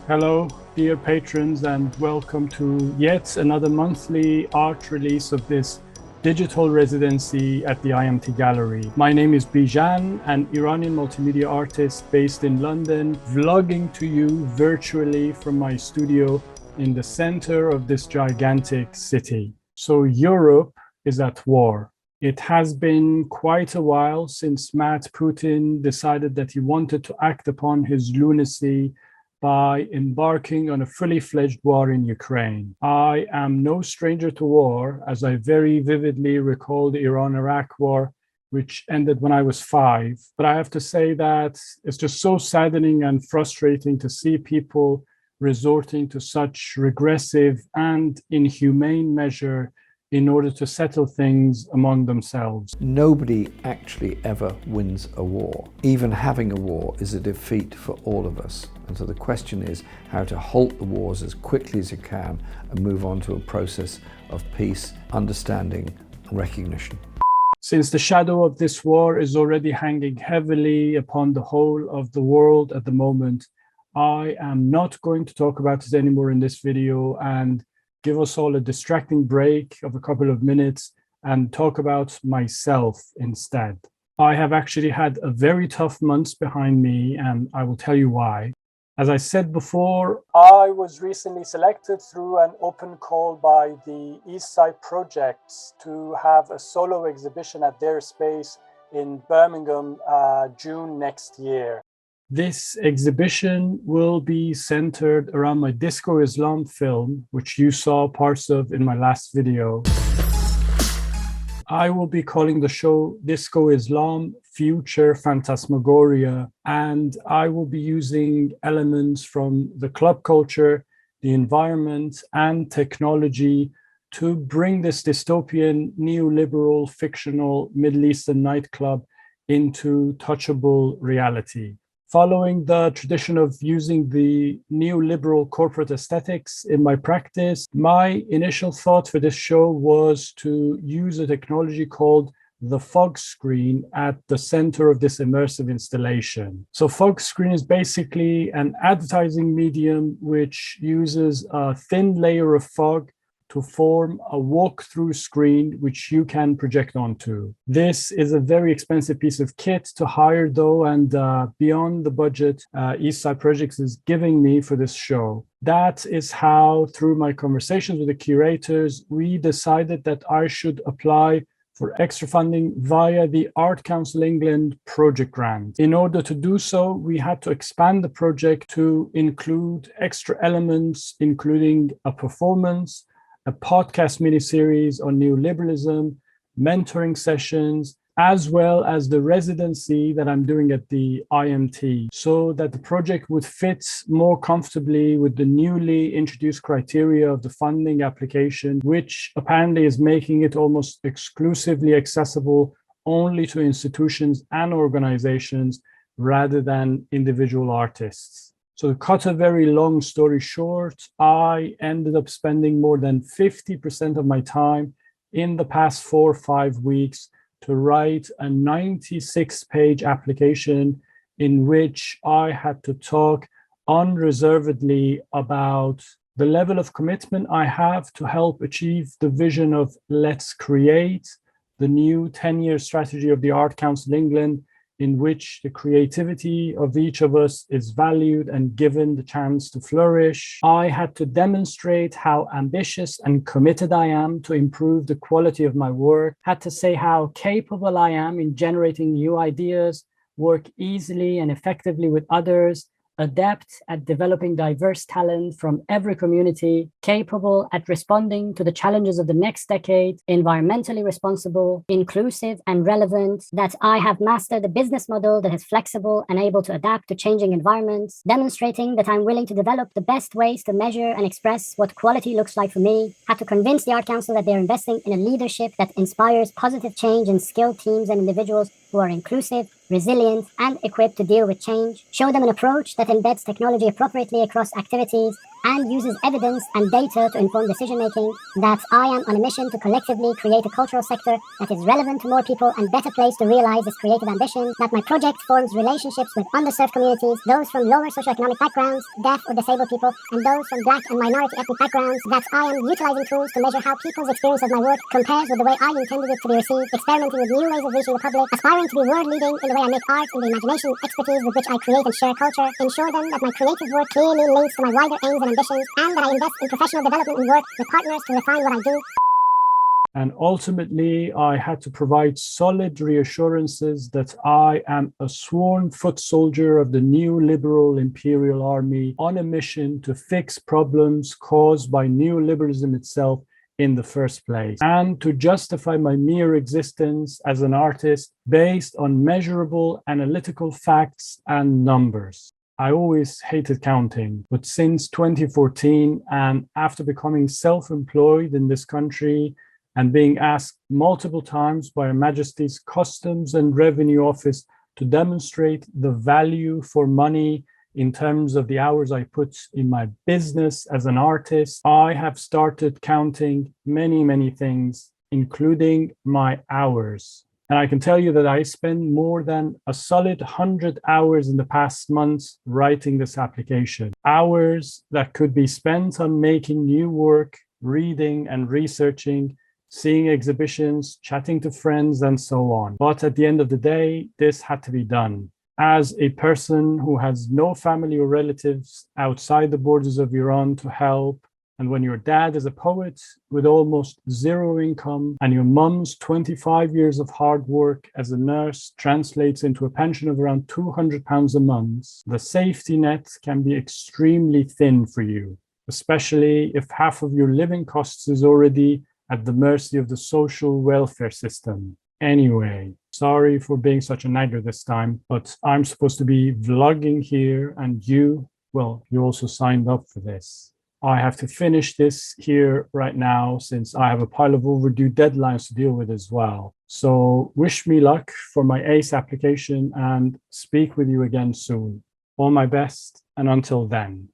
Hello, dear patrons, and welcome to yet another monthly art release of this digital residency at the IMT Gallery. My name is Bijan, an Iranian multimedia artist based in London, vlogging to you virtually from my studio in the center of this gigantic city. So Europe is at war. It has been quite a while since Matt Putin decided that he wanted to act upon his lunacy by embarking on a fully fledged war in Ukraine. I am no stranger to war, as I very vividly recall the Iran-Iraq war, which ended when I was 5. But I have to say that it's just so saddening and frustrating to see people resorting to such regressive and inhumane measure in order to settle things among themselves. Nobody actually ever wins a war. Even having a war is a defeat for all of us. And so the question is how to halt the wars as quickly as you can and move on to a process of peace, understanding, and recognition. Since the shadow of this war is already hanging heavily upon the whole of the world at the moment, I am not going to talk about it anymore in this video and give us all a distracting break of a couple of minutes and talk about myself instead. I have actually had a very tough month behind me, and I will tell you why. As I said before, I was recently selected through an open call by the Eastside Projects to have a solo exhibition at their space in Birmingham, June next year. This exhibition will be centered around my Disco Islam film, which you saw parts of in my last video. I will be calling the show Disco Islam Future Phantasmagoria, and I will be using elements from the club culture, the environment, and technology to bring this dystopian, neoliberal, fictional Middle Eastern nightclub into touchable reality. Following the tradition of using the neoliberal corporate aesthetics in my practice, my initial thought for this show was to use a technology called the fog screen at the center of this immersive installation. So fog screen is basically an advertising medium which uses a thin layer of fog to form a walk-through screen which you can project onto. This is a very expensive piece of kit to hire though, and beyond the budget Eastside Projects is giving me for this show. That is how, through my conversations with the curators, we decided that I should apply for extra funding via the Art Council England project grant. In order to do so, we had to expand the project to include extra elements, including a performance, a podcast miniseries on neoliberalism, mentoring sessions, as well as the residency that I'm doing at the IMT, so that the project would fit more comfortably with the newly introduced criteria of the funding application, which apparently is making it almost exclusively accessible only to institutions and organizations rather than individual artists. So to cut a very long story short, I ended up spending more than 50% of my time in the past 4 or 5 weeks to write a 96-page application in which I had to talk unreservedly about the level of commitment I have to help achieve the vision of Let's Create, the new 10-year strategy of the Art Council England, in which the creativity of each of us is valued and given the chance to flourish. I had to demonstrate how ambitious and committed I am to improve the quality of my work, had to say how capable I am in generating new ideas, work easily and effectively with others, adept at developing diverse talent from every community, capable at responding to the challenges of the next decade, environmentally responsible, inclusive and relevant, that I have mastered a business model that is flexible and able to adapt to changing environments, demonstrating that I'm willing to develop the best ways to measure and express what quality looks like for me, had to convince the Art Council that they're investing in a leadership that inspires positive change and skilled teams and individuals who are inclusive, resilient, and equipped to deal with change, show them an approach that embeds technology appropriately across activities, and uses evidence and data to inform decision-making, that I am on a mission to collectively create a cultural sector that is relevant to more people and better placed to realize its creative ambition, that my project forms relationships with underserved communities, those from lower socioeconomic backgrounds, deaf or disabled people, and those from black and minority ethnic backgrounds, that I am utilizing tools to measure how people's experience of my work compares with the way I intended it to be received, experimenting with new ways of reaching the public, aspiring to be world-leading in the way I make art, in the imagination and expertise with which I create and share culture, ensure then that my creative work clearly links to my wider aims and ambitions, and that I invest in professional development and work with partners to refine what I do. And ultimately, I had to provide solid reassurances that I am a sworn foot soldier of the neoliberal imperial army on a mission to fix problems caused by neoliberalism itself in the first place, and to justify my mere existence as an artist based on measurable analytical facts and numbers. I always hated counting, but since 2014, and after becoming self-employed in this country and being asked multiple times by Her Majesty's Customs and Revenue Office to demonstrate the value for money in terms of the hours I put in my business as an artist, I have started counting many things, including my hours. And I can tell you that I spend more than a solid 100 hours in the past months writing this application. Hours that could be spent on making new work, reading and researching, seeing exhibitions, chatting to friends, and so on. But at the end of the day, this had to be done. As a person who has no family or relatives outside the borders of Iran to help, and when your dad is a poet with almost zero income, and your mum's 25 years of hard work as a nurse translates into a pension of around £200 a month, the safety net can be extremely thin for you, especially if half of your living costs is already at the mercy of the social welfare system. Anyway, sorry for being such a nagger this time, but I'm supposed to be vlogging here, and you also signed up for this. I have to finish this here right now since I have a pile of overdue deadlines to deal with as well. So wish me luck for my ACE application and speak with you again soon. All my best, and until then.